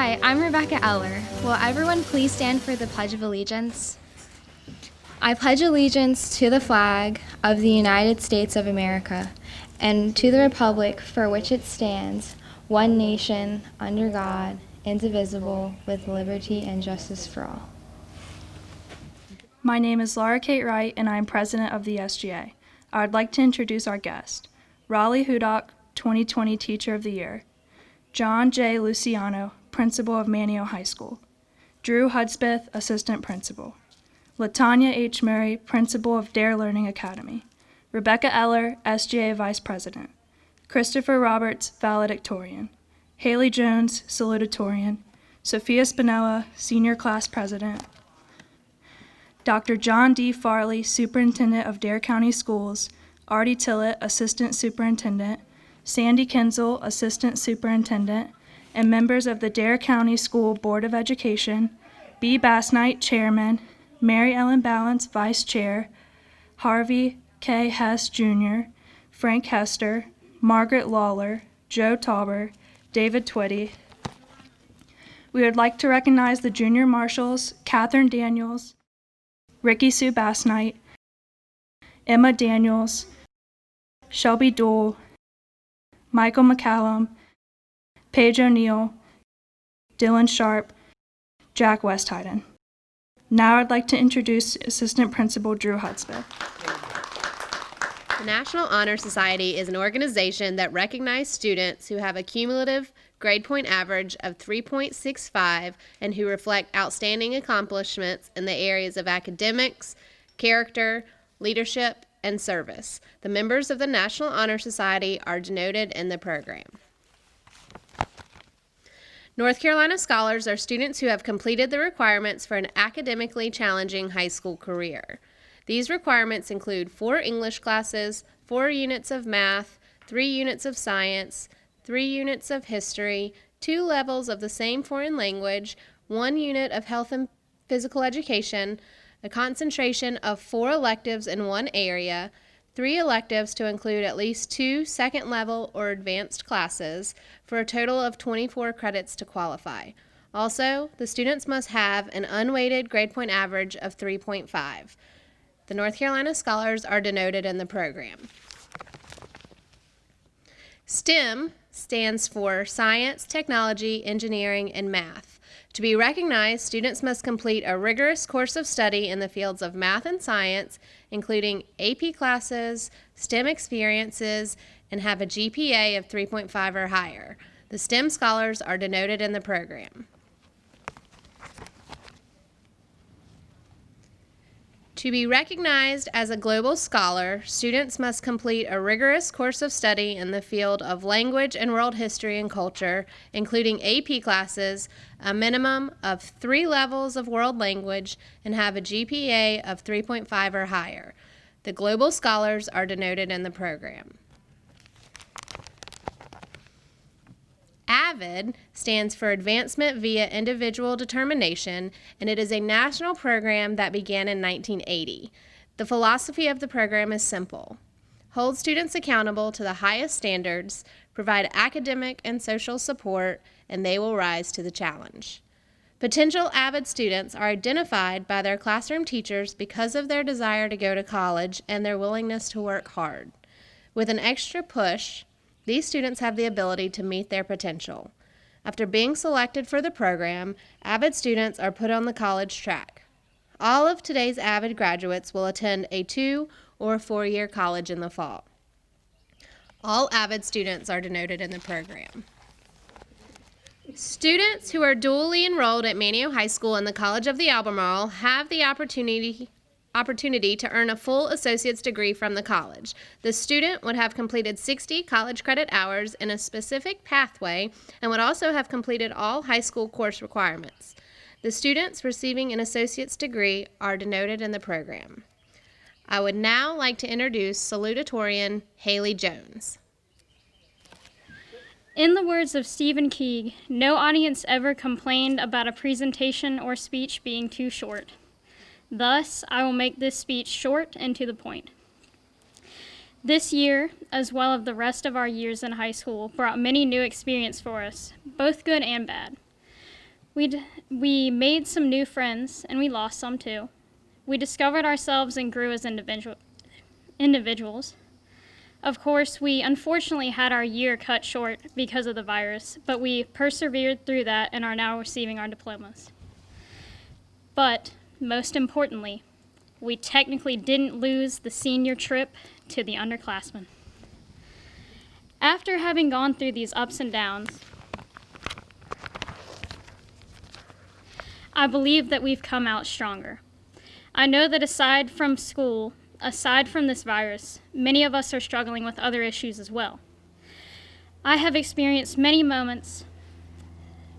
Hi, I'm Rebecca Eller. Will everyone please stand for the Pledge of Allegiance? I pledge allegiance to the flag of the United States of America and to the republic for which it stands, one nation, under God, indivisible, with liberty and justice for all. My name is Laura Kate Wright, and I am president of the SGA. I would like to introduce our guest, Raleigh Hudock, 2020 Teacher of the Year, John J. Luciano, Principal of Manteo High School, Drew Hudspeth, Assistant Principal, Latanya H. Murray, Principal of Dare Learning Academy, Rebecca Eller, SGA Vice President, Christopher Roberts, Valedictorian, Haley Jones, Salutatorian, Sophia Spinella, Senior Class President, Dr. John D. Farley, Superintendent of Dare County Schools, Artie Tillett, Assistant Superintendent, Sandy Kinzel, Assistant Superintendent, and members of the Dare County School Board of Education, B. Bassnight, Chairman, Mary Ellen Balance, Vice Chair, Harvey K. Hess, Jr., Frank Hester, Margaret Lawler, Joe Tauber, David Twitty. We would like to recognize the Junior Marshals, Catherine Daniels, Ricky Sue Bassnight, Emma Daniels, Shelby Dole, Michael McCallum, Paige O'Neill, Dylan Sharp, Jack Westhiden. Now I'd like to introduce Assistant Principal Drew Hudspeth. The National Honor Society is an organization that recognizes students who have a cumulative grade point average of 3.65 and who reflect outstanding accomplishments in the areas of academics, character, leadership, and service. The members of the National Honor Society are denoted in the program. North Carolina Scholars are students who have completed the requirements for an academically challenging high school career. These requirements include 4 English classes, 4 units of math, 3 units of science, 3 units of history, 2 levels of the same foreign language, 1 unit of health and physical education, a concentration of 4 electives in one area, 3 electives to include at least 2 second-level or advanced classes, for a total of 24 credits to qualify. Also, the students must have an unweighted grade point average of 3.5. The North Carolina Scholars are denoted in the program. STEM stands for Science, Technology, Engineering, and Math. To be recognized, students must complete a rigorous course of study in the fields of math and science, including AP classes, STEM experiences, and have a GPA of 3.5 or higher. The STEM scholars are denoted in the program. To be recognized as a global scholar, students must complete a rigorous course of study in the field of language and world history and culture, including AP classes, a minimum of 3 levels of world language, and have a GPA of 3.5 or higher. The global scholars are denoted in the program. AVID stands for Advancement via Individual Determination, and it is a national program that began in 1980. The philosophy of the program is simple: hold students accountable to the highest standards, provide academic and social support, and they will rise to the challenge. Potential AVID students are identified by their classroom teachers because of their desire to go to college and their willingness to work hard. With an extra push, these students have the ability to meet their potential. After being selected for the program, AVID students are put on the college track. All of today's AVID graduates will attend a 2- or 4-year college in the fall. All AVID students are denoted in the program. Students who are dually enrolled at Manteo High School and the College of the Albemarle have the opportunity to earn a full associate's degree from the college. The student would have completed 60 college credit hours in a specific pathway and would also have completed all high school course requirements. The students receiving an associate's degree are denoted in the program. I would now like to introduce salutatorian Haley Jones. In the words of Stephen King, no audience ever complained about a presentation or speech being too short. Thus, I will make this speech short and to the point. This year, as well as the rest of our years in high school, brought many new experiences for us, both good and bad. We made some new friends, and we lost some too. We discovered ourselves and grew as individuals. Of course, we unfortunately had our year cut short because of the virus, but we persevered through that and are now receiving our diplomas. But, most importantly, we technically didn't lose the senior trip to the underclassmen. After having gone through these ups and downs, I believe that we've come out stronger. I know that aside from school, aside from this virus, many of us are struggling with other issues as well. I have experienced many moments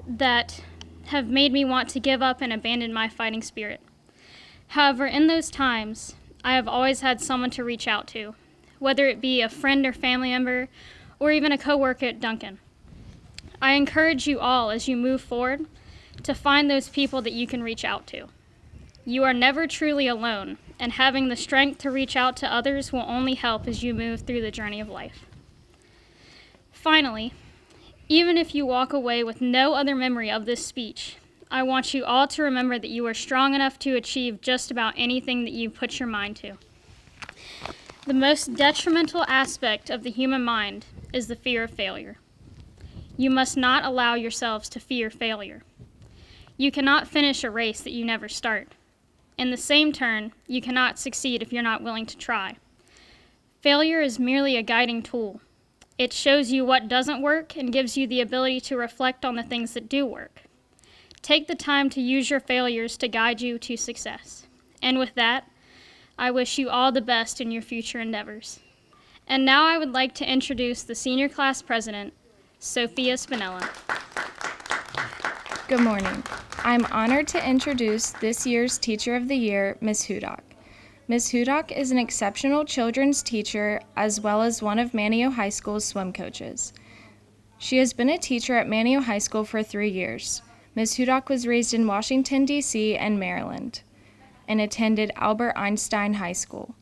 that have made me want to give up and abandon my fighting spirit. However, in those times, I have always had someone to reach out to, whether it be a friend or family member, or even a coworker at Duncan. I encourage you all as you move forward to find those people that you can reach out to. You are never truly alone, and having the strength to reach out to others will only help as you move through the journey of life. Finally, even if you walk away with no other memory of this speech, I want you all to remember that you are strong enough to achieve just about anything that you put your mind to. The most detrimental aspect of the human mind is the fear of failure. You must not allow yourselves to fear failure. You cannot finish a race that you never start. In the same turn, you cannot succeed if you're not willing to try. Failure is merely a guiding tool. It shows you what doesn't work and gives you the ability to reflect on the things that do work. Take the time to use your failures to guide you to success. And with that, I wish you all the best in your future endeavors. And now I would like to introduce the senior class president, Sophia Spinella. Good morning. I'm honored to introduce this year's Teacher of the Year, Ms. Hudock. Ms. Hudock is an exceptional children's teacher as well as one of Manteo High School's swim coaches. She has been a teacher at Manteo High School for 3 years. Ms. Hudock was raised in Washington, D.C. and Maryland and attended Albert Einstein High School.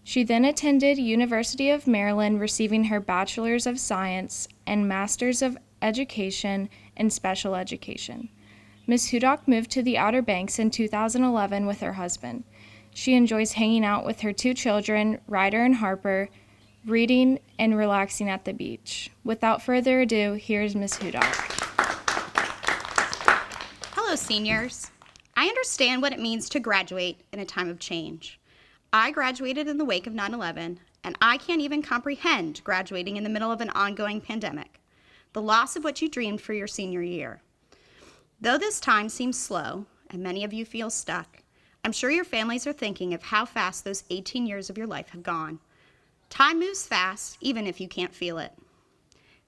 She then attended University of Maryland, receiving her Bachelor's of Science and Master's of Education in Special Education. Ms. Hudock moved to the Outer Banks in 2011 with her husband. She enjoys hanging out with her 2 children, Ryder and Harper, reading and relaxing at the beach. Without further ado, here's Ms. Hudock. Hello, seniors. I understand what it means to graduate in a time of change. I graduated in the wake of 9/11, and I can't even comprehend graduating in the middle of an ongoing pandemic, the loss of what you dreamed for your senior year. Though this time seems slow, and many of you feel stuck, I'm sure your families are thinking of how fast those 18 years of your life have gone. Time moves fast, even if you can't feel it.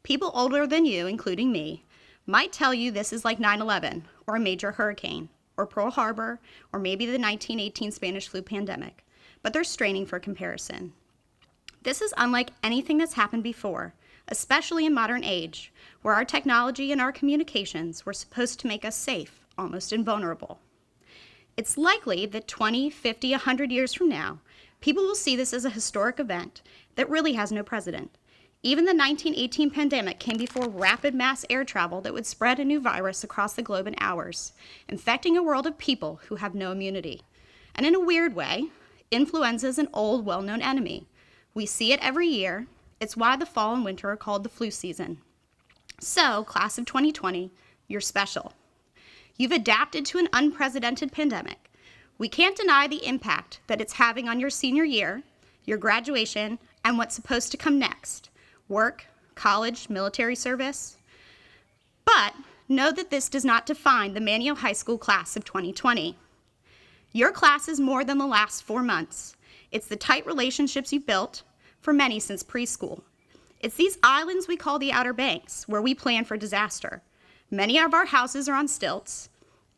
People older than you, including me, might tell you this is like 9/11, or a major hurricane, or Pearl Harbor, or maybe the 1918 Spanish flu pandemic, but they're straining for comparison. This is unlike anything that's happened before, especially in modern age, where our technology and our communications were supposed to make us safe, almost invulnerable. It's likely that 20, 50, 100 years from now, people will see this as a historic event that really has no precedent. Even the 1918 pandemic came before rapid mass air travel that would spread a new virus across the globe in hours, infecting a world of people who have no immunity. And in a weird way, influenza is an old, well-known enemy. We see it every year. It's why the fall and winter are called the flu season. So, class of 2020, you're special. You've adapted to an unprecedented pandemic. We can't deny the impact that it's having on your senior year, your graduation, and what's supposed to come next: work, college, military service. But know that this does not define the Manteo High School class of 2020. Your class is more than the last 4 months. It's the tight relationships you built, for many since preschool. It's these islands we call the Outer Banks, where we plan for disaster. Many of our houses are on stilts,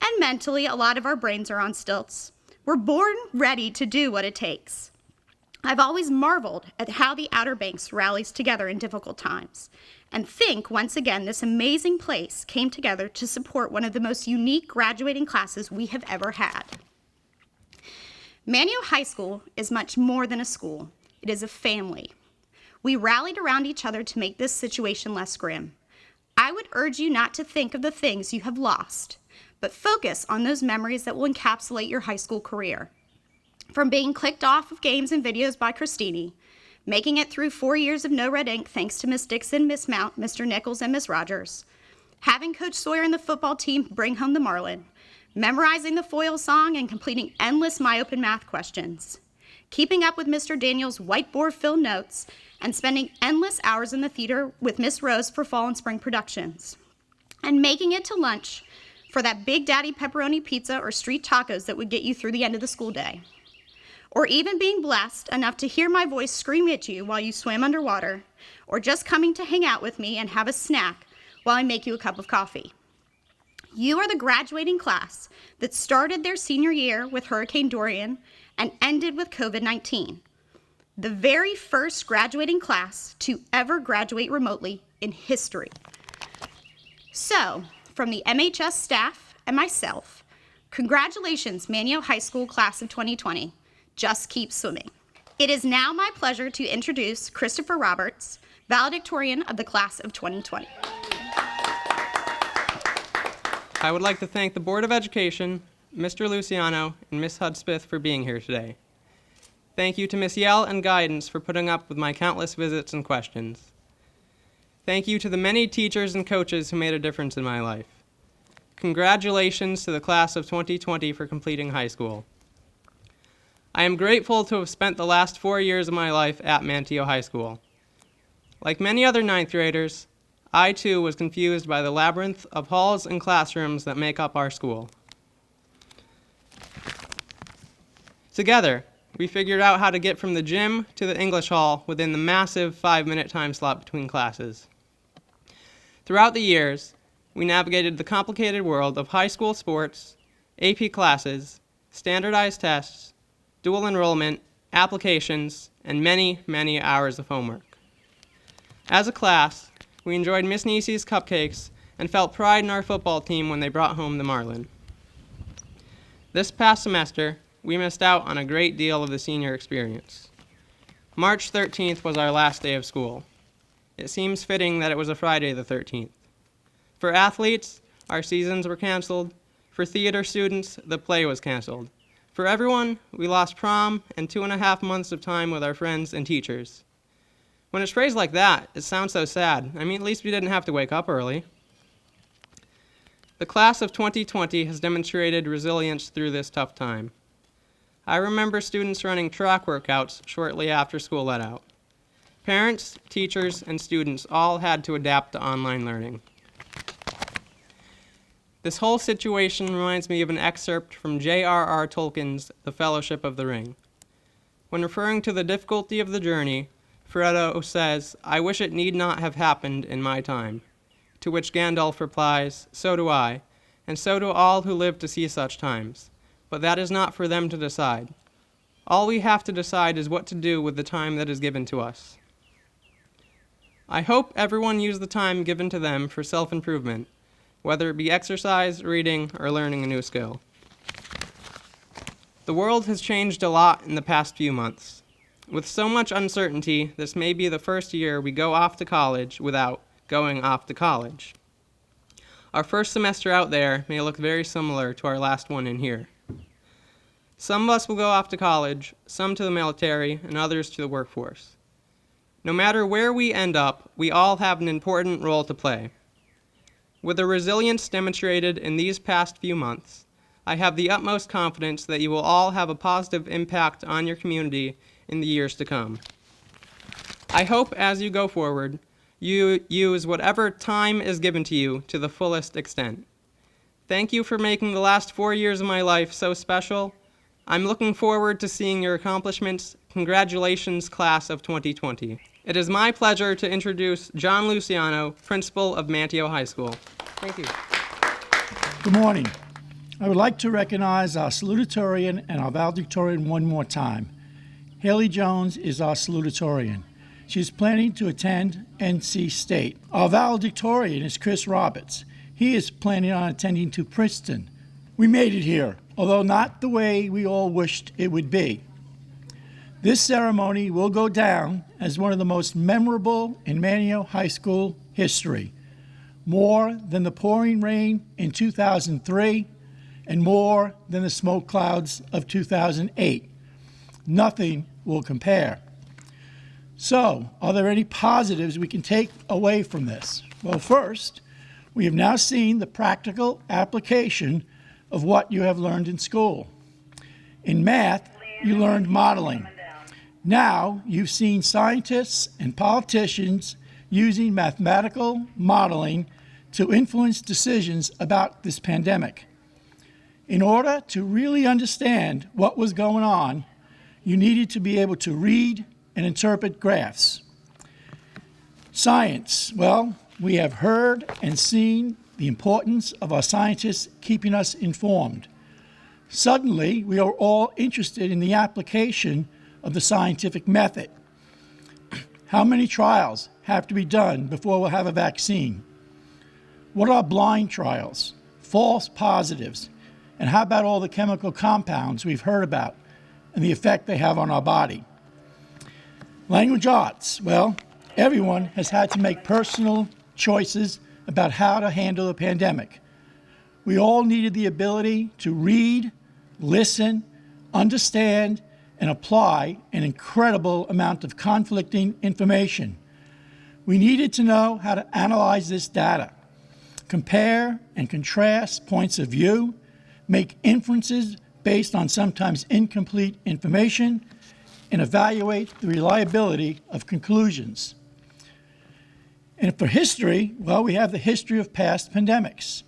and mentally, a lot of our brains are on stilts. We're born ready to do what it takes. I've always marveled at how the Outer Banks rallies together in difficult times, and think, once again, this amazing place came together to support one of the most unique graduating classes we have ever had. Manteo High School is much more than a school. It is a family. We rallied around each other to make this situation less grim. I would urge you not to think of the things you have lost, but focus on those memories that will encapsulate your high school career. From being clicked off of games and videos by Christine, making it through 4 years of no red ink thanks to Miss Dixon, Miss Mount, Mr. Nichols, and Miss Rogers, having Coach Sawyer and the football team bring home the Marlin, memorizing the foil song and completing endless My Open Math questions, keeping up with Mr. Daniel's whiteboard-filled notes, and spending endless hours in the theater with Miss Rose for fall and spring productions, and making it to lunch for that Big Daddy pepperoni pizza or street tacos that would get you through the end of the school day. Or even being blessed enough to hear my voice scream at you while you swam underwater, or just coming to hang out with me and have a snack while I make you a cup of coffee. You are the graduating class that started their senior year with Hurricane Dorian and ended with COVID-19. The very first graduating class to ever graduate remotely in history. So, from the MHS staff and myself, congratulations, Manteo High School Class of 2020. Just keep swimming. It is now my pleasure to introduce Christopher Roberts, valedictorian of the Class of 2020. I would like to thank the Board of Education, Mr. Luciano, and Ms. Hudspeth for being here today. Thank you to Ms. Yell and Guidance for putting up with my countless visits and questions. Thank you to the many teachers and coaches who made a difference in my life. Congratulations to the Class of 2020 for completing high school. I am grateful to have spent the last 4 years of my life at Manteo High School. Like many other ninth graders, I too was confused by the labyrinth of halls and classrooms that make up our school. Together, we figured out how to get from the gym to the English hall within the massive 5-minute time slot between classes. Throughout the years, we navigated the complicated world of high school sports, AP classes, standardized tests, dual enrollment, applications, and many, many hours of homework. As a class, we enjoyed Miss Nisi's cupcakes and felt pride in our football team when they brought home the Marlin. This past semester, we missed out on a great deal of the senior experience. March 13th was our last day of school. It seems fitting that it was a Friday the 13th. For athletes, our seasons were canceled. For theater students, the play was canceled. For everyone, we lost prom and 2.5 months of time with our friends and teachers. When it's phrased like that, it sounds so sad. I mean, at least we didn't have to wake up early. The Class of 2020 has demonstrated resilience through this tough time. I remember students running track workouts shortly after school let out. Parents, teachers, and students all had to adapt to online learning. This whole situation reminds me of an excerpt from J.R.R. Tolkien's The Fellowship of the Ring. When referring to the difficulty of the journey, Frodo says, "I wish it need not have happened in my time." To which Gandalf replies, "So do I, and so do all who live to see such times. But that is not for them to decide. All we have to decide is what to do with the time that is given to us." I hope everyone used the time given to them for self-improvement, whether it be exercise, reading, or learning a new skill. The world has changed a lot in the past few months. With so much uncertainty, this may be the first year we go off to college without going off to college. Our first semester out there may look very similar to our last one in here. Some of us will go off to college, some to the military, and others to the workforce. No matter where we end up, we all have an important role to play. With the resilience demonstrated in these past few months, I have the utmost confidence that you will all have a positive impact on your community in the years to come. I hope as you go forward, you use whatever time is given to you to the fullest extent. Thank you for making the last 4 years of my life so special. I'm looking forward to seeing your accomplishments. Congratulations, Class of 2020. It is my pleasure to introduce John Luciano, Principal of Manteo High School. Thank you. Good morning. I would like to recognize our salutatorian and our valedictorian one more time. Haley Jones is our salutatorian. She is planning to attend NC State. Our valedictorian is Chris Roberts. He is planning on attending to Princeton. We made it here, although not the way we all wished it would be. This ceremony will go down as one of the most memorable in Manteo High School history, more than the pouring rain in 2003 and more than the smoke clouds of 2008. Nothing will compare. So, are there any positives we can take away from this? Well, first, we have now seen the practical application of what you have learned in school. In math, you learned modeling. Now, you've seen scientists and politicians using mathematical modeling to influence decisions about this pandemic. In order to really understand what was going on, you needed to be able to read and interpret graphs. Science, well, we have heard and seen the importance of our scientists keeping us informed. Suddenly, we are all interested in the application of the scientific method. How many trials have to be done before we'll have a vaccine? What are blind trials, false positives, and how about all the chemical compounds we've heard about and the effect they have on our body? Language arts, well, everyone has had to make personal choices about how to handle the pandemic. We all needed the ability to read, listen, understand, and apply an incredible amount of conflicting information. We needed to know how to analyze this data, compare and contrast points of view, make inferences based on sometimes incomplete information, and evaluate the reliability of conclusions. And for history, well, we have the history of past pandemics.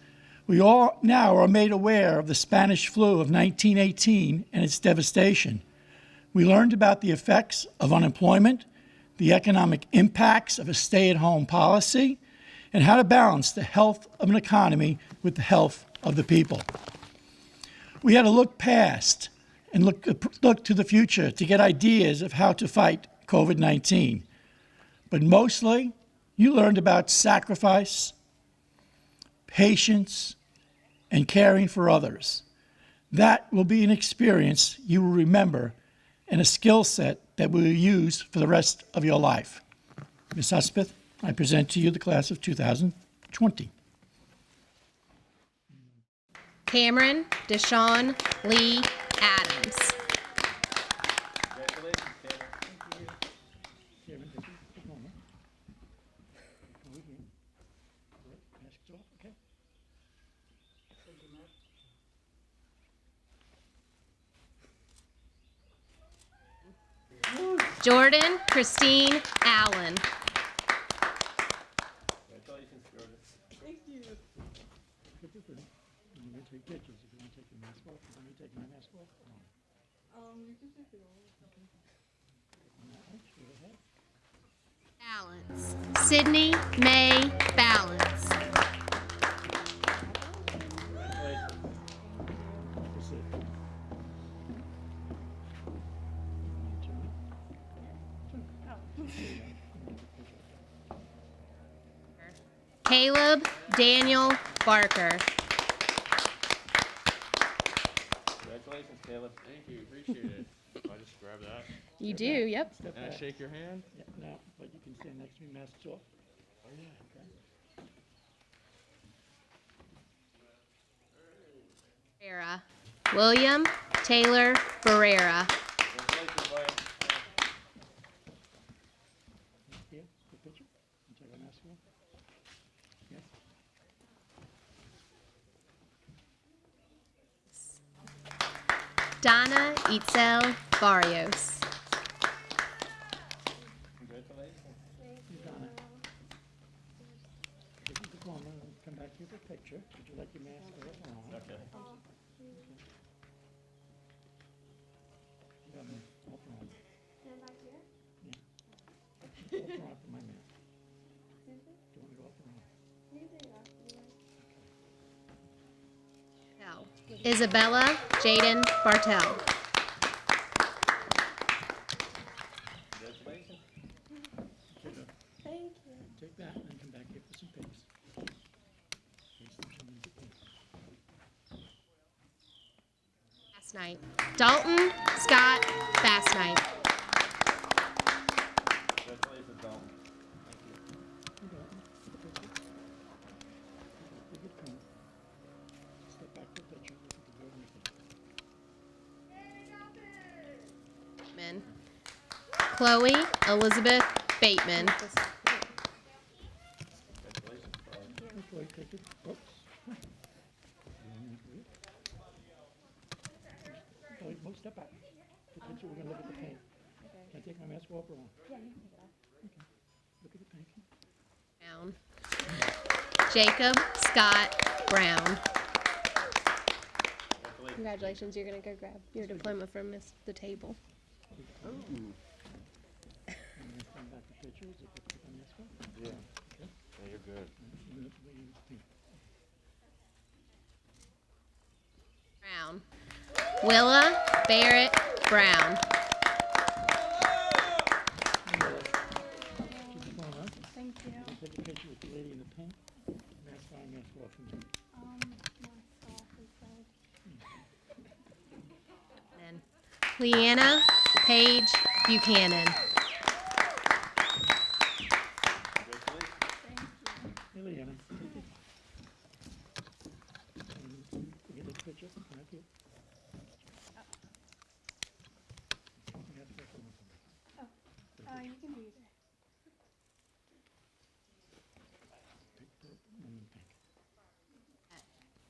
We all now are made aware of the Spanish flu of 1918 and its devastation. We learned about the effects of unemployment, the economic impacts of a stay-at-home policy, and how to balance the health of an economy with the health of the people. We had to look past and look to the future to get ideas of how to fight COVID-19. But mostly, you learned about sacrifice, patience, and caring for others. That will be an experience you will remember and a skill set that will use for the rest of your life. Ms. Huspeth, I present to you the class of 2020. Cameron Deshawn Lee Adams. Jordan Christine Allen. Balance. Sydney May Balance. Caleb Daniel Barker. Congratulations, Caleb. Thank you. Appreciate it. I just grab that. You do, yep. And I shake your hand. Yeah, no, but you can stand next to me, masks off. Oh, yeah. Barrera. William Taylor Barrera. Congratulations, William. Here, the picture. You take our mask off. Yes. Donna Itzel Barrios. Congratulations. Donna. This is the camera. Come back here for a picture. Would you like your mask off? Okay. You got me off and on. Stand back here? Yeah. Off and on for my mask. Do you want to go off and on? Isabella Jayden Bartell. Congratulations. Thank you. Take that and then come back here for some pics. Fast Night. Dalton Scott Fast Night. Congratulations, Dalton. Step back for a picture. Chloe Elizabeth Bateman. Wait, take it. Oops. Wait, move, step back. The picture, we're gonna look at the paint. Can I take my mask off or on? Yeah, you can take it off. Okay. Look at the paint. Brown. Jacob Scott Brown. Congratulations, you're gonna go grab your diploma from the table. And then stand back the picture. Is it good on this one? Yeah. Yeah, you're good. Brown. Willa Barrett Brown. Thank you. Take a picture with the lady in the pink. Mask on, mask off. And Leanna Page Buchanan. Hey, Leanna. Get this picture. Thank you. You can do that.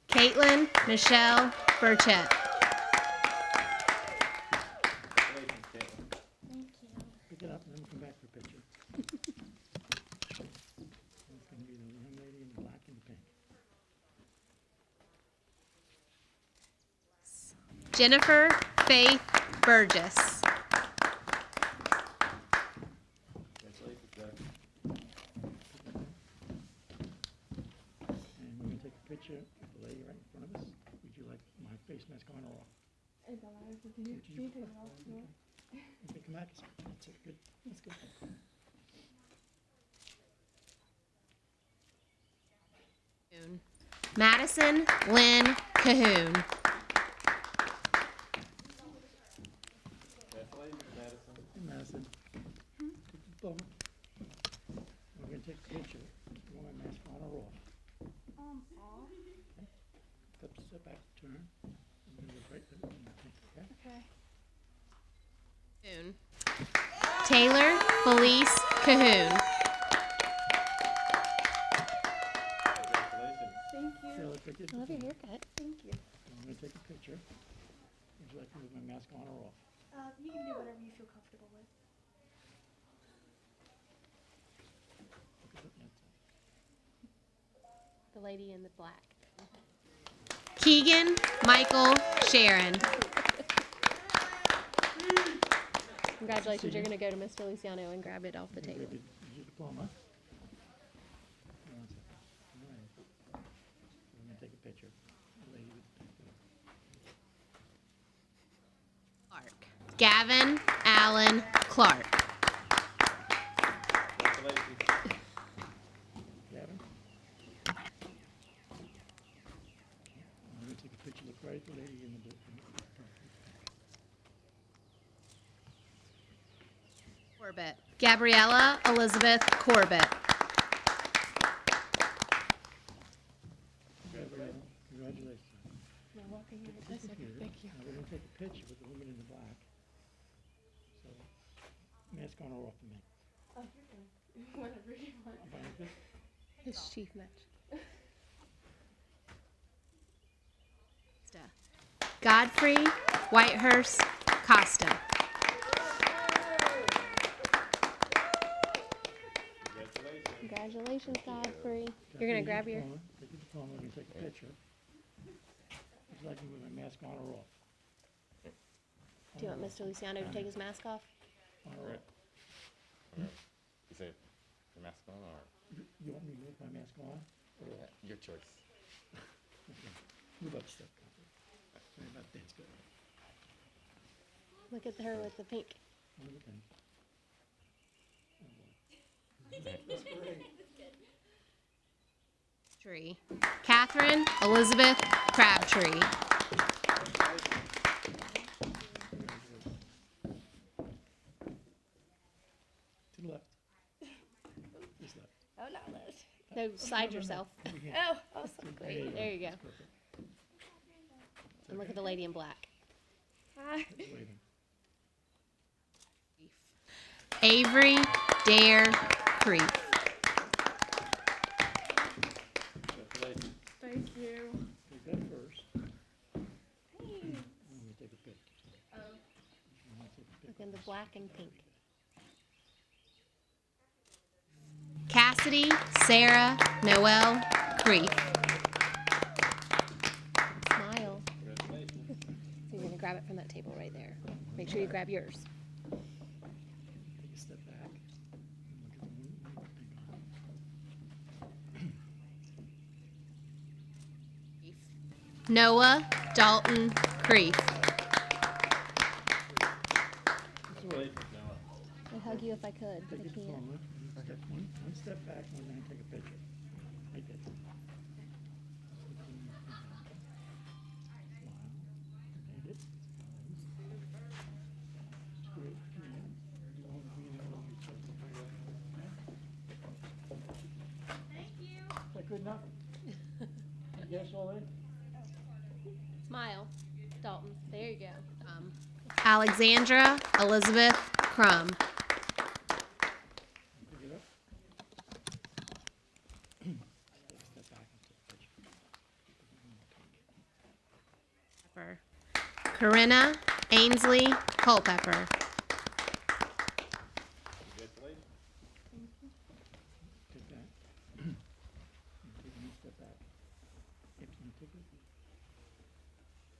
Caitlin Michelle Burchett. Pick it up and then we'll come back for a picture. It's going to be the young lady in the black and the pink. Jennifer Faith Burgess. And we're going to take a picture of the lady right in front of us. Would you like my face mask on or off? Okay, come back. That's it. Good. That's good. Madison Lynn Cahoon. Hey, Madison. Take the diploma. We're going to take a picture. You want my mask on or off? Off. Step back, turn. I'm going to look right there. Okay? Cahoon. Taylor Felice Cahoon. Thank you. Taylor, take your I love your diploma. haircut. Thank you. I'm going to take a picture. Would you like me with my mask on or off? You can do whatever you feel comfortable with. Okay, that's The lady in the black. Keegan Michael Sharon. Congratulations, you're going to go to Mr. Luciano and grab it off the table. Your diploma. One second. All right. We're going to take a picture. The lady with the Clark. Gavin Allen Clark. Gavin? I'm going to take a picture. Look right at the lady in the blue. Corbett. Gabriella Elizabeth Corbett. Gabriella, congratulations. You're welcome. Thank you. Now we're going to take a picture with the woman in the black. So, mask on or off for me. Oh, you're good. Whatever you want. I'm fine with this. His chief match. Godfrey Whitehurst Costa. Congratulations, Godfrey. You're going to grab your... Take your diploma. We're going to take a picture. Would you like me with my mask on or off? Do you want Mr. Luciano to take his mask off? On or off? Is it your mask on or? You want me to with my mask on or off? Your choice. Okay. Move up a step. Sorry about that. It's good. Look at her with the pink. One of the pink. Tree. Catherine Elizabeth Crabtree. To the left. This left. Oh, not left. No, side yourself. Oh, so Great. There you go. That's perfect. And look at the lady in black. Hi. Waving. Avery Dare Creek. Thank you. Take that first. I'm gonna take a pic. Look in the black and pink. Cassidy Sarah Noel Creek. Smile. So you're gonna grab it from that table right there. Make sure you grab yours. Take a step back. Noah Dalton Creek. I'd hug you if I could, but I Take your can't. phone. One step back, and we're gonna take a picture. Like this. Smile. Hit it. Straight. Thank you. Is that good enough? Yes, all in? Smile. Dalton. There you go. Alexandra Elizabeth Crum. Pick it up. Step back and take a picture. Corinna Ainsley Culpepper. Take that. And take one step back. Yep, and take it.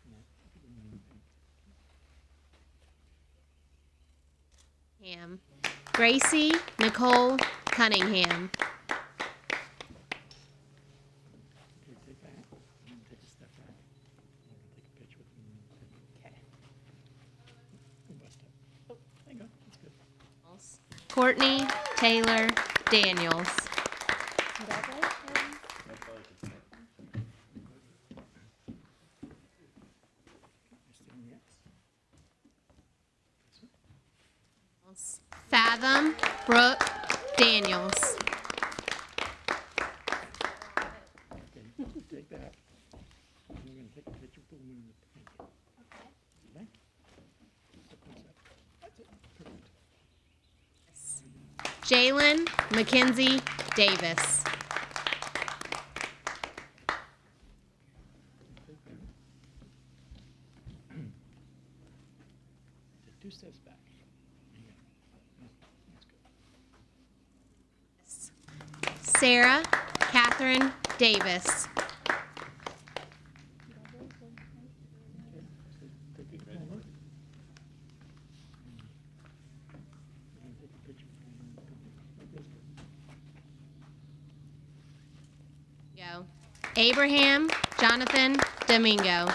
No, take it in the pink. Gracie Nicole Cunningham. Okay, take that. And then take a step back. I'm gonna take a picture with them. Okay. One by step. Oh, there you go. That's good. Courtney Taylor Daniels. Fathom Brooke Daniels. Okay, take that. And we're gonna take a picture with the woman in the pink. Okay? Step by step. That's it. Perfect. Jayden Mackenzie Davis. Take that. Take 2 steps back. There you go. That's good. Sarah Catherine Davis. Take it forward. And take a picture with the woman in the pink. Like this. Go. Abraham Jonathan Domingo.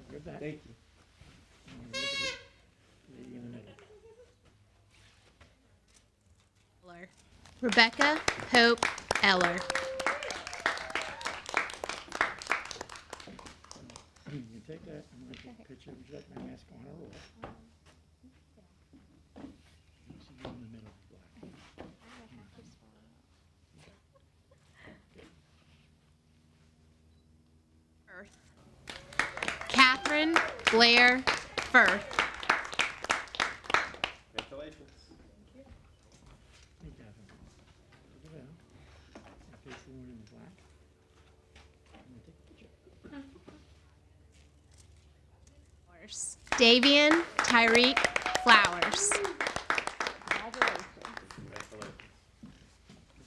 Grab that. Thank you. Lady in the middle. Rebecca Hope Eller. You can take that. I'm gonna take a picture. Would you like my mask on or off? See you in the middle, black. Catherine Blair Firth. Congratulations. Hey, Davon. Look at that. And face the one in the black. I'm gonna take a picture. Davian Tyreek Flowers. Congratulations.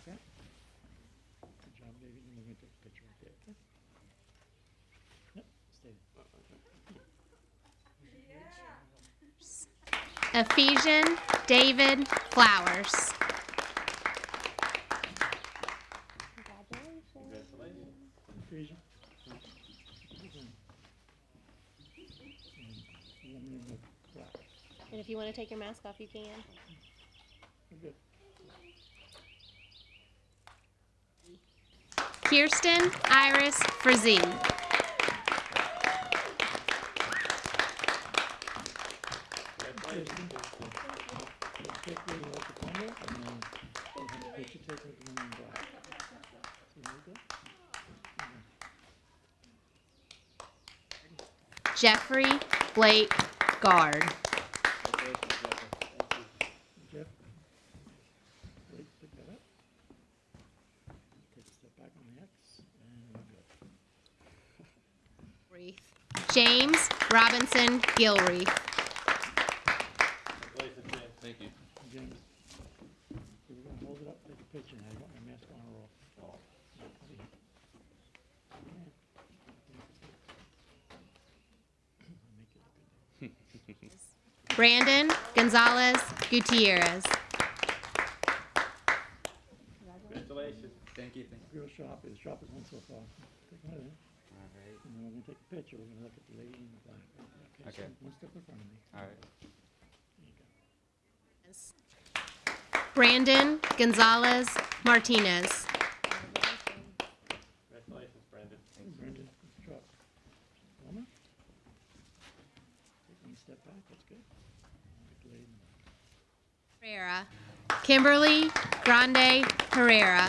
Okay? Good job, baby. And we're gonna take a picture right there, okay? Yep, stay there. Ephesian David Flowers. Congratulations. Ephesian. And the woman in the black. And if you want to take your mask off, you can. We're good. Kirsten Iris Frazee. Kirsten. Take the like the camera and then we'll have a picture taken with the woman in black. See how we go? Jeffrey Blake guard. Jeff? Wait, pick that up. Take a step back on the X, and we're good. James Robinson Gilreath. Thank you. James, we're gonna hold it up, take a picture, and I got my mask on or off. Brandon Gonzalez Gutierrez. Congratulations. Thank you. Real sharp is one so far. Take one of them. All right. And then we're gonna take a picture, we're gonna look at the lady in the black. Okay. So one step in front of me. All right. There you go. Brandon Gonzalez Martinez. Congratulations, Brandon. Brandon, drop. Woman. Take one step back, that's good. Look at the lady in the black. Herrera. Kimberly Grande Herrera.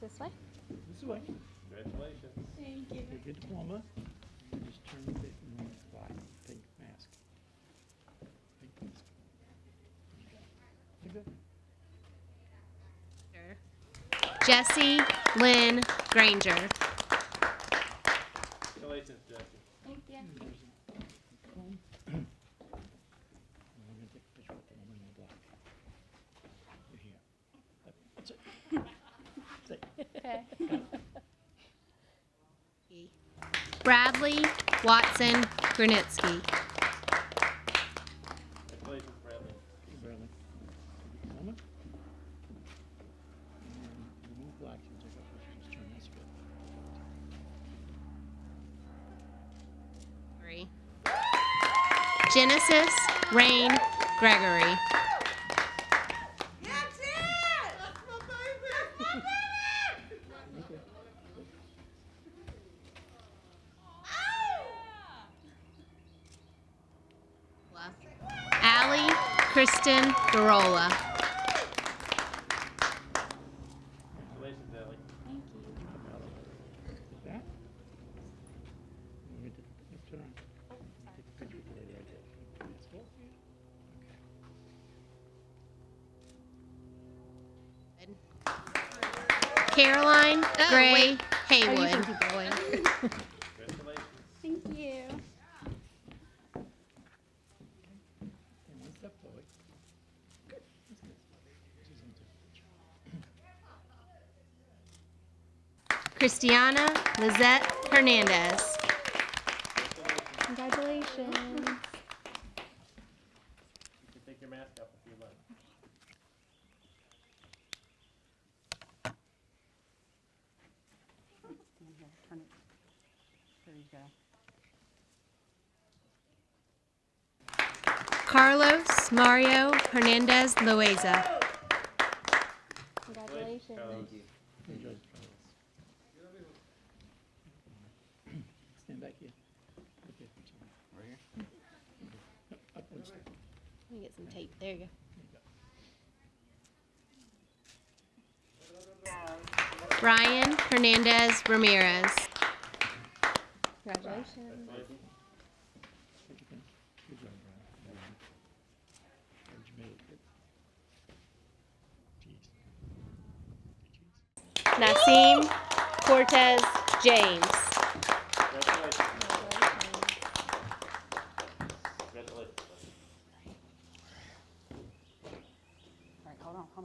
This way. This way. Congratulations. Take your diploma. And just turn the big and black pink mask. Pink mask. There you go. Jesse Lynn Granger. Congratulations, Jesse. And we're gonna take a picture with the woman in the black. You're here. That's it. Bradley Watson Granitsky. Congratulations, Bradley. Barely. Diploma. And remove black, so take off, just turn, that's good. Genesis Rain Gregory. Allie Kristen Garola. Congratulations, Ellie. Like that. And we're gonna turn. Take a picture with the lady right there. That's good. Caroline Gray wait. Haywood. Congratulations. Thank you. And one step forward. Good. That's good. She's gonna take a picture. Christiana Lizette Hernandez. Congratulations. You can take your mask off if you like. Carlos Mario Hernandez Loaiza. Congratulations. Enjoy. Stand back here. Okay. Right here? Up one step. Let me get some tape. There you go. Ryan Hernandez Ramirez. Congratulations. Take your pen. Good job, Brian. Good. You made it. Good. Jeez. Nasim Cortez James. Congratulations. Congratulations. All right, hold on. Turn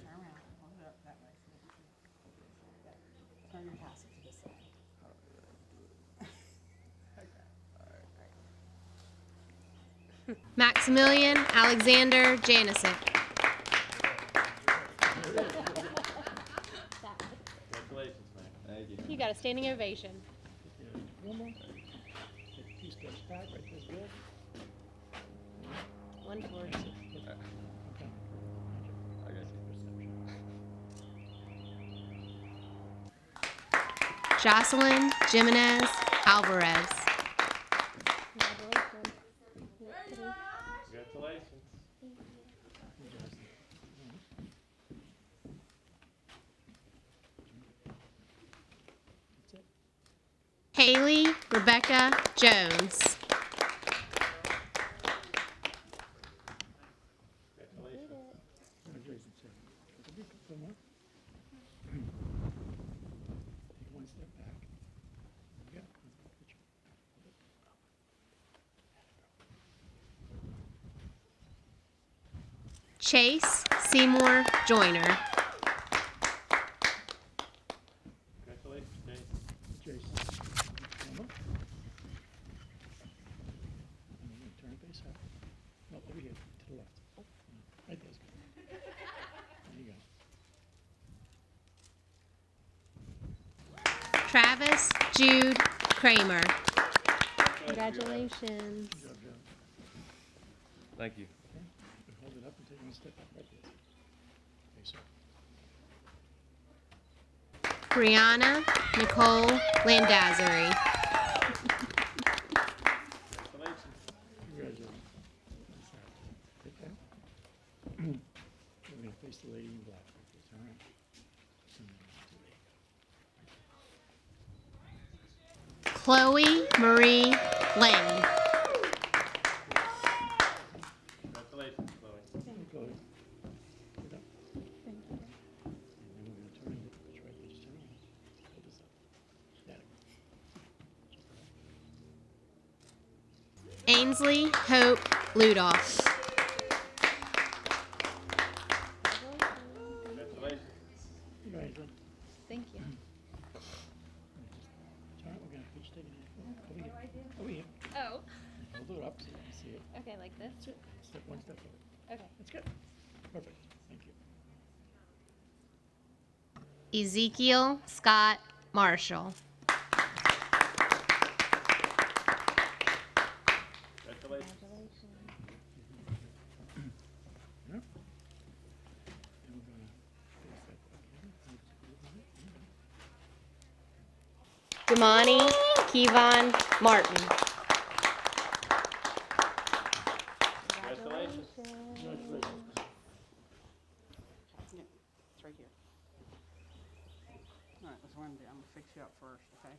around. Hold it up that way. Turn your pass it to this side. Maximilian Alexander Janisic. Congratulations, man. Thank you. You got a standing ovation. One more. Take 2 steps back, right there's good. One forward. Okay. I got you. Jocelyn Jimenez Alvarez. Congratulations. Haley Rebecca Jones. Chase Seymour Joyner. Congratulations, Chase. Jason. And then turn it face up. No, over here, to the left. Right there's good. There you go. Travis Jude Kramer. Congratulations. Good job, Joe. Thank you. Okay. Hold it up and take one step back right there. Face up. Brianna Nicole Landazuri. Congratulations. Take that. We're going to face the lady in black. All right. Chloe Marie Lane. Congratulations, Chloe. Chloe. Get up. And then we're going to turn it. That's right. Just turn it. Hold this up. That. Ainsley Hope Ludoff. Congratulations. Right. Thank you. All right, we're going to pitch take it over here. Over here. Oh, Hold it up so you can see it. okay, like this? That's it. Step one step forward. Okay. That's good. Perfect. Thank you. Ezekiel Scott Marshall. Congratulations. Yep. And we're going to face that up here. Damani Kevon Martin. Congratulations. Congratulations. Yeah, it's right here. All right, that's what I'm gonna do. I'm gonna fix you up first, okay?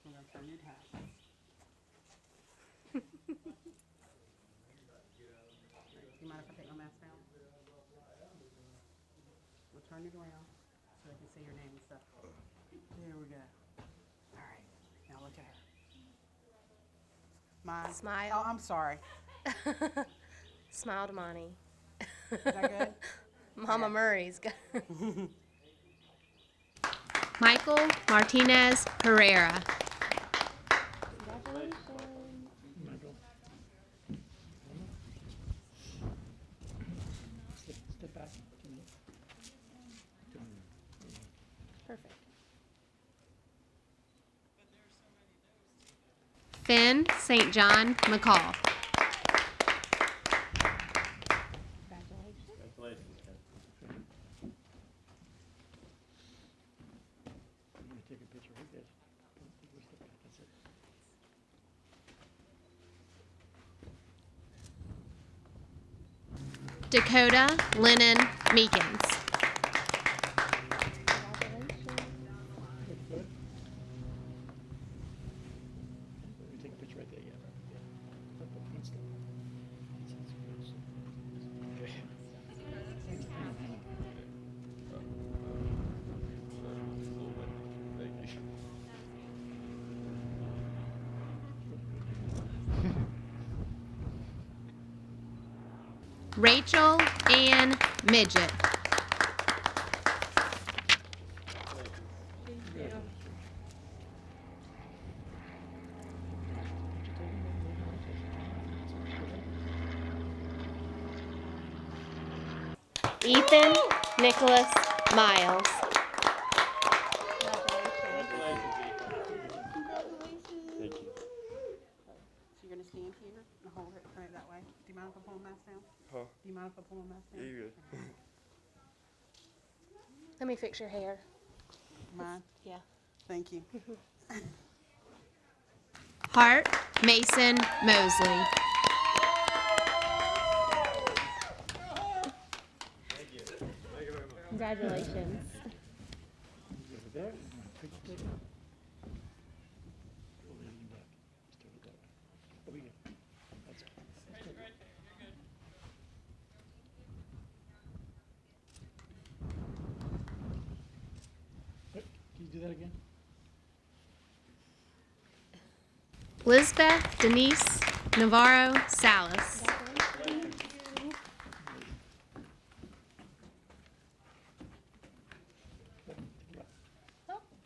I'm gonna turn your hat. Do you mind if I take my mask down? We'll turn it around so I can see your name and stuff. There we go. All right, now look at her. Mine. Smile. Oh, I'm sorry. Smile Damani. Is that good? Mama Murray's good. Michael Martinez Herrera. Michael. Step back. To me. Perfect. Finn St. John McCall. Congratulations, Ken. I'm going to take a picture right there. Take one step back. That's it. Dakota Lennon Meekins. Good. We're going to take a picture right there, yeah. Up one step. That's good. Okay. Hang on. Thank you. Rachel Ann Midget. Ethan Nicholas Miles. Thank you. So you're gonna stand here and hold it, turn it that way. Do you mind if I pull my mask down? Huh? Do you mind if I pull my mask down? Yeah, you're good. Let me fix your hair. Mine? Yeah. Thank you. Hart Mason Mosley. Congratulations. Over there. I'm going to picture take it. do that again? Lisbeth Denise Navarro Salas.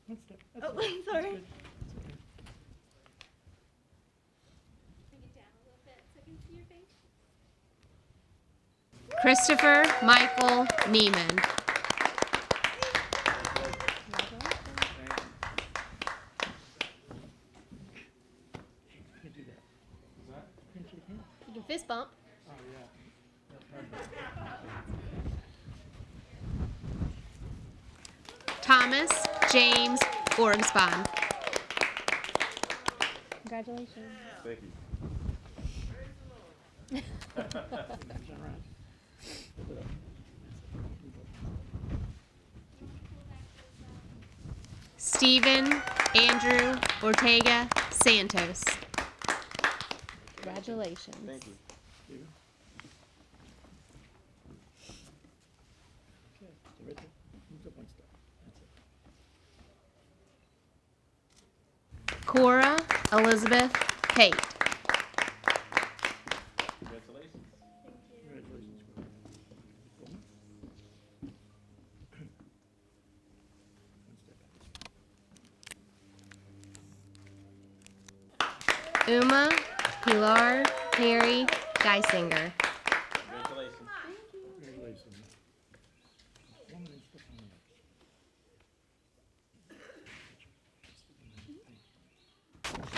One step. That's Oh, all right. sorry. That's good. Christopher Michael Neiman. You can do that. Pinch it again. You can fist bump. Oh, yeah. Thomas James Orgspon. Congratulations. Thank you. Turn around. Flip it up. Stephen Andrew Ortega Santos. Congratulations. Thank you. Steven. Okay, so right there. Move up one step. That's it. Cora Elizabeth Pate. Congratulations. Congratulations. One step back. Uma Pilar Perry Geisinger. Congratulations. Congratulations. One more step on the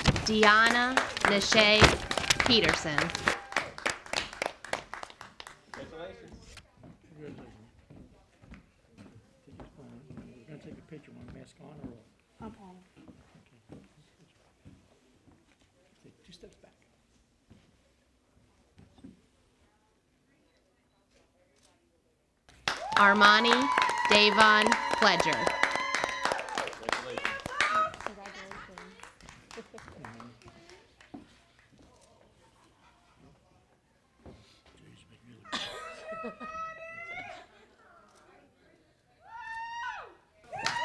next. Deanna Nashay Peterson. Congratulations. Congratulations. Take your phone. We're gonna take a picture. Want mask on or off? I'm on. Okay. Take 2 steps back. Armani Davon Pledger.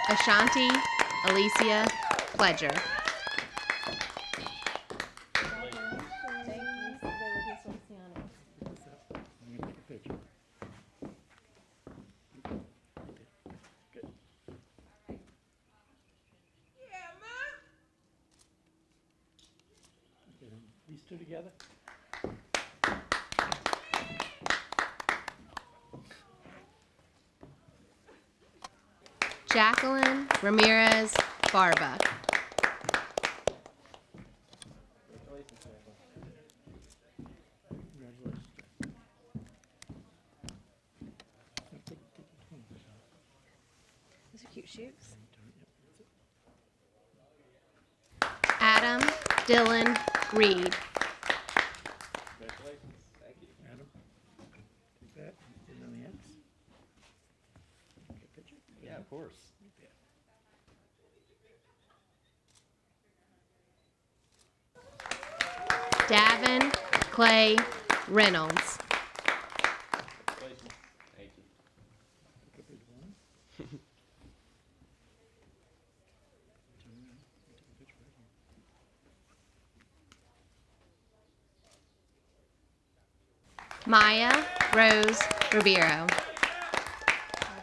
Ashanti Alysia Pledger. I'm gonna take a picture. Good. Okay, then these two together. Jacqueline Ramirez Barba. Congratulations, Michael. Congratulations, Jack. Now take your phone. Those are cute shoes. Turn it, yep, that's it. Adam Dylan Reed. Congratulations. Thank you. Adam, take that, put it on the X. Take a picture. Yeah, of course. Davon Clay Reynolds. Congratulations. Thank you. Take a picture one. Turn around, take a picture right here. Maya Rose Ribeiro.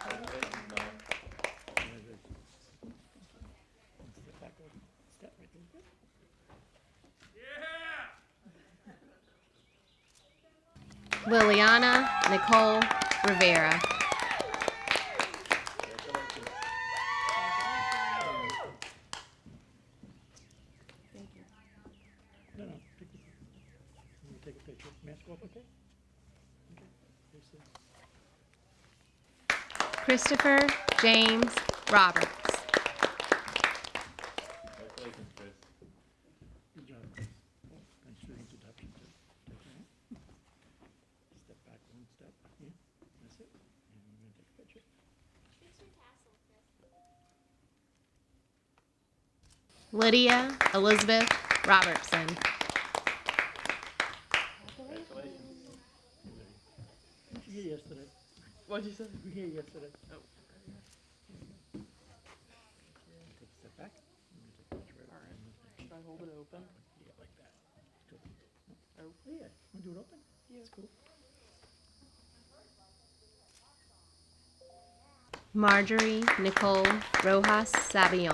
Congratulations, Maya. Congratulations. Step back over, step right there. Good. Liliana Nicole Rivera. Congratulations. No, take the, let me take a picture. Mask off, okay? Okay, here's the, Christopher James Roberts. Congratulations, Chris. good job, Chris. Oh, nice shooting introduction too. Take that. Step back one step, yeah, that's it. And we're gonna take a picture. Lydia Elizabeth Robertson. Congratulations. Did you hear yesterday? What'd you say? We hear yesterday. Oh. Take hold it open. Yeah, like that. Good. Oh, yeah. Want to do it open? Yeah. That's cool. Marjorie Nicole Rojas Sabion.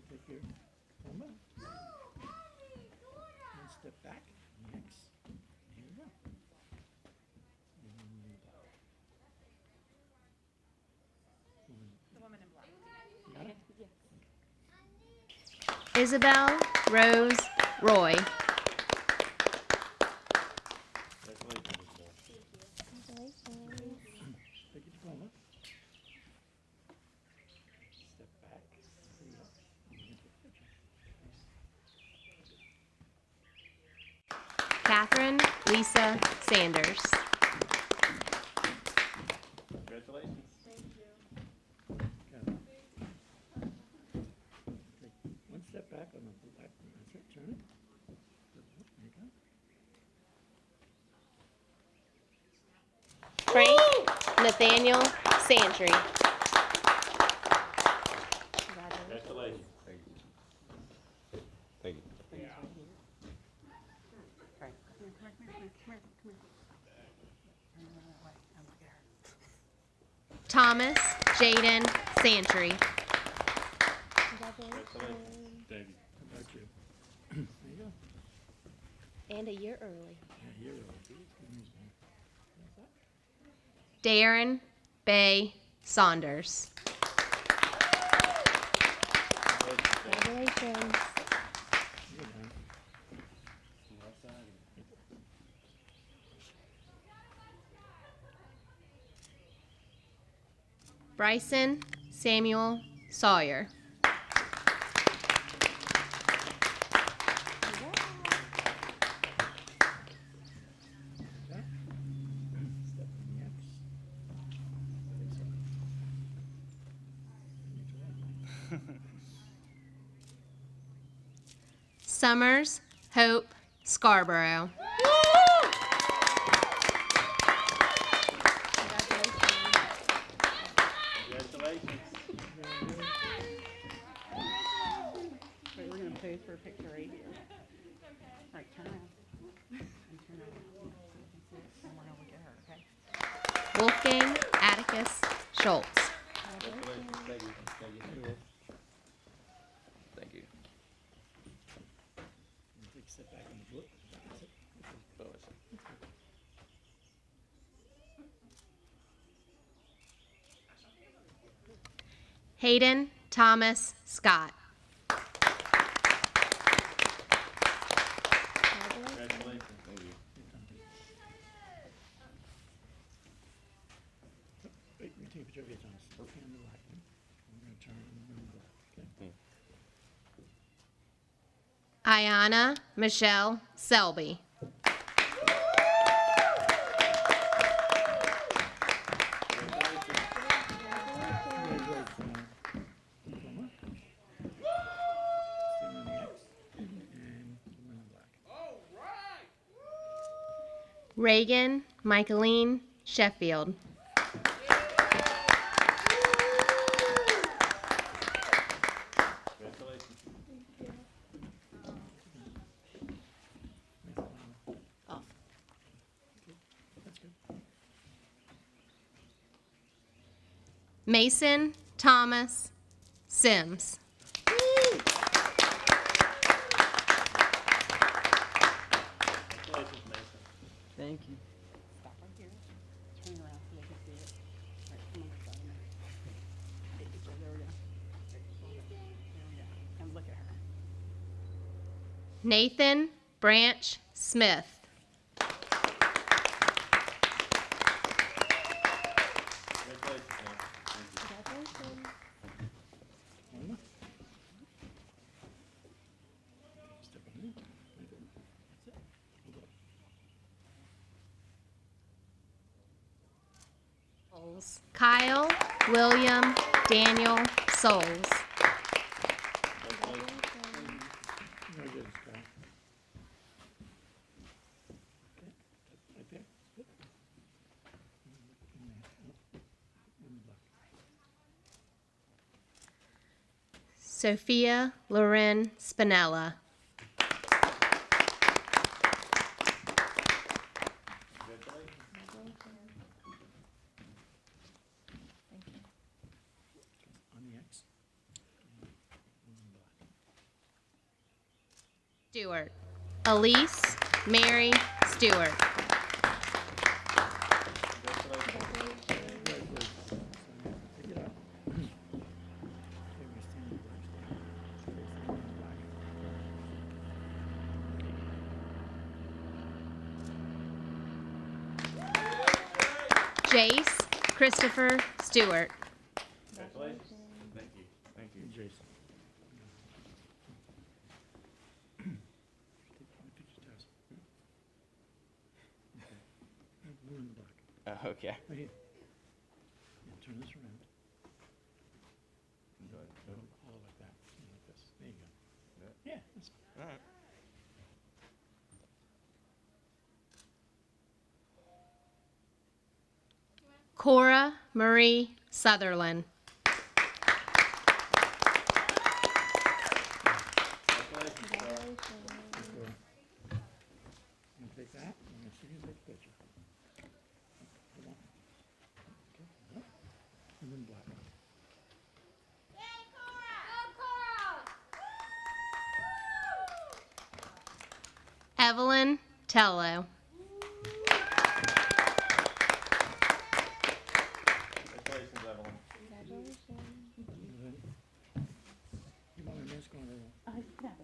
Take your diploma. One step back. Next. Here we go. Got it? Isabel Rose Roy. Take your diploma. Step back. There you go. Catherine Lisa Sanders. Congratulations. Got it. Take one step back on the left. That's it. Turn it. There you go. Frank Nathaniel Santry. Congratulations. Thank you. Thank you. Frank, come here. Turn around that way and look at her. Thomas Jayden Santry. Congratulations. Thank you. How about you? There you go. And a year early. Yeah, here we go. Good news, man. Darren Bay Saunders. Congratulations. Good, man. Bryson Samuel Sawyer. Okay. Step on the X. Summers Hope Scarborough. Congratulations. Wait, we're gonna pose for a picture right here. All right, turn around. And turn around. So you can see it, and we're gonna look at her, okay? Wolfgang Atticus Schultz. Congratulations. Thank you. Thank you. Thank you. Take a step back on the book. That's it. Hayden Thomas Scott. Congratulations. Thank you. Wait, we take a picture of you, Thomas. Okay, on the right. We're gonna turn and we're gonna go. Okay. Ayana Michelle Selby. Congratulations, diploma. Stay on the X. And we're in black. Reagan Michaeline Sheffield. Congratulations. Off. That's good. Mason Thomas Sims. Congratulations, Mason. Thank you. Stop right here. Turn around so they can see it. All right, come on, this side of me. Take a picture. There we go. There we go. And look at her. Nathan Branch Smith. Congratulations, man. Thank you. Diploma. Step on it. That's it. Hold up. Kyle William Daniel Souls. Very good, Kyle. Okay, right there. Good. In the black. Sophia Loren Spinella. Stewart. Elise Mary Stewart. Jace Christopher Stewart. Congratulations. Thank you. Thank you. Jason. Okay. Right here. Yeah, turn this around. Hold it like that. Like this. There you go. Yeah, that's All right. Cora Marie Sutherland. You take that. I'm going to see you take a picture. Hold on. Okay. Yep. And then black. Evelyn Tello. Congratulations, Evelyn. You want my mask on or not? Yeah.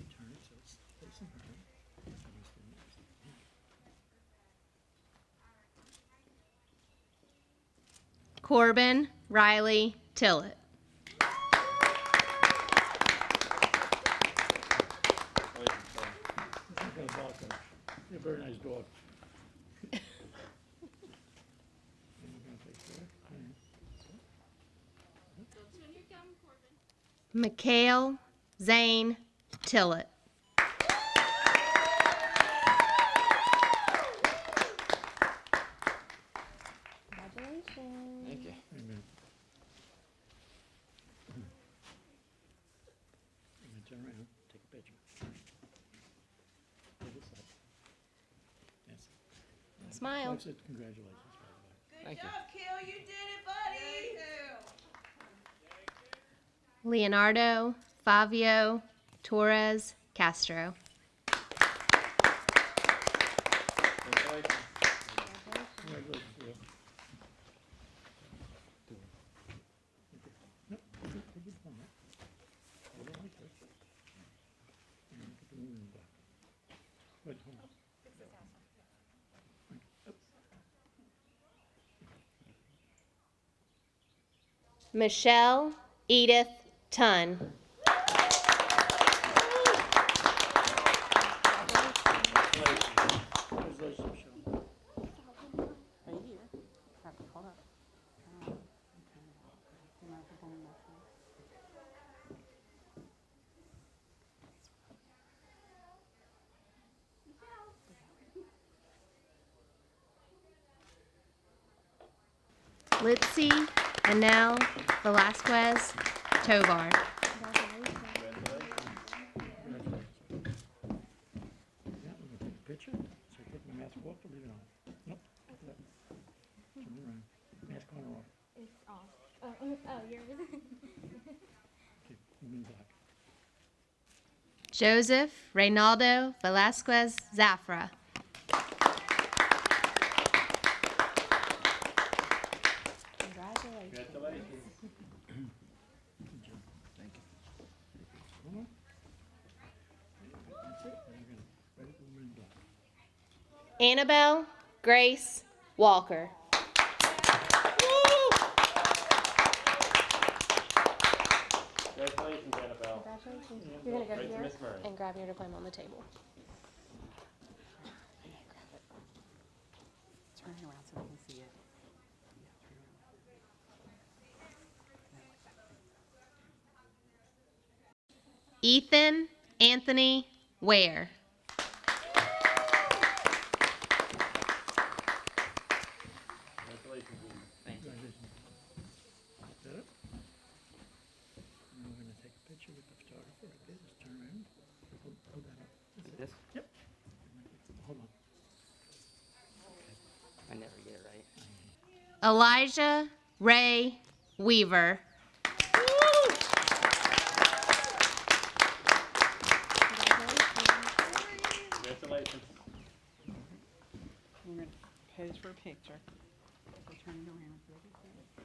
Turn it so it's facing her. Corbin Riley Tillett. Congratulations, sir. You're a very nice dog. And we're going to take care. McCall Zane Tillett. Thank you. Amen. I'm going to turn around, take a picture. Hold this up. That's it. Smile. Folks, congratulations, by the way. Thank you. Leonardo Favio Torres Castro. Congratulations. Congratulations, Will. No, take your thumb up. Hold it like this. And then put the moon in the back. Wait, hold on. Michelle Edith Tunn. Congratulations, Michelle. Right here. Hold up. You might have to hold my phone. Litzy Anel Velasquez Tovar. Yeah, we're going to take a picture. So take my mask off or leave it on? Nope. Turn it around. Mask on or off? It's off. Oh, yours. Okay, moon black. Joseph Reynaldo Velasquez Zafra. Congratulations. Hold on. That's it. Now you're going to ready for moon black. Annabelle Grace Walker. Congratulations, Annabelle. You're gonna go Right to here Miss Murray. And grab your diploma on the table. Turn it around so we can see it. Ethan Anthony Ware. Congratulations, Ethan. Congratulations. Is that it? picture with the photographer right there. Just turn around. Hold that up. This? Yep. Hold on. I never get it right. Elijah Ray Weaver. Congratulations. We're gonna pose for a picture. So turn it around.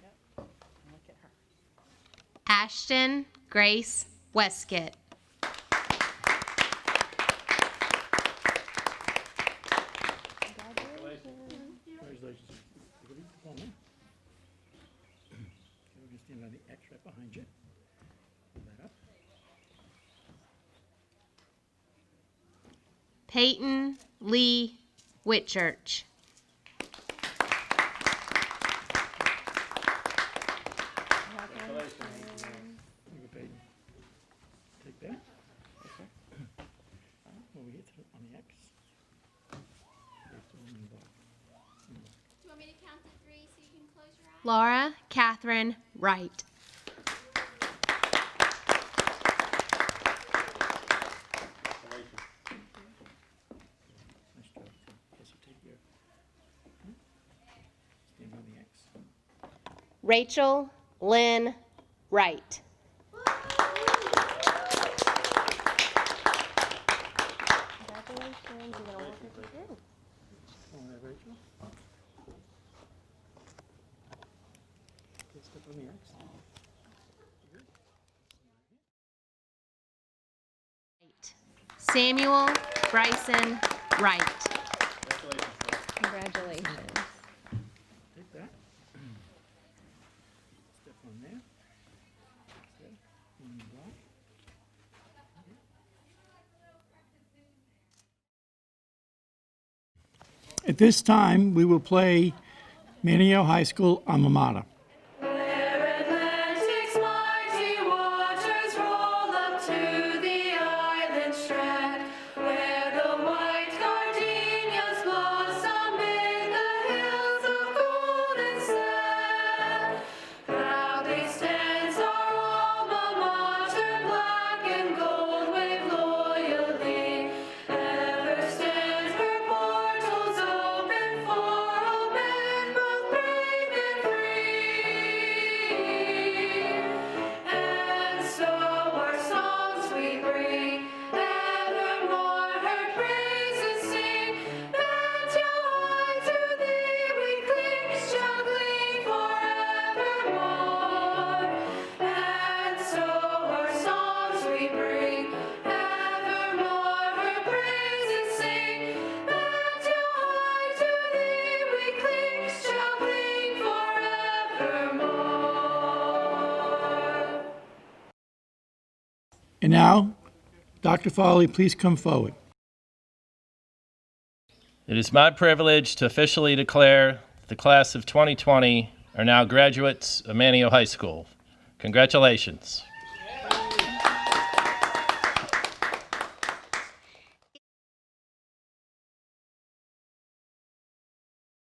Yep. And look at her. Ashton Grace Westcott. Congratulations. Everybody, come on in. Okay, we're going to stand on the X right behind you. Hold that up. Peyton Lee Whitchurch. You go, Peyton. Take that. When we hit on the X. Do you want me to count to 3 so you can close your eyes? Laura Catherine Wright. Nice job. Okay, so take your. Stand on the X. Rachel Lynn Wright. Come on there, Rachel. Okay, step on the X. Samuel Bryson Wright. Congratulations. Take that. Step on there. Okay. And block. At this time, we will play Manteo High School alma mater. And now, Dr. Farley, please come forward. It is my privilege to officially declare the class of 2020 are now graduates of Manteo High School. Congratulations.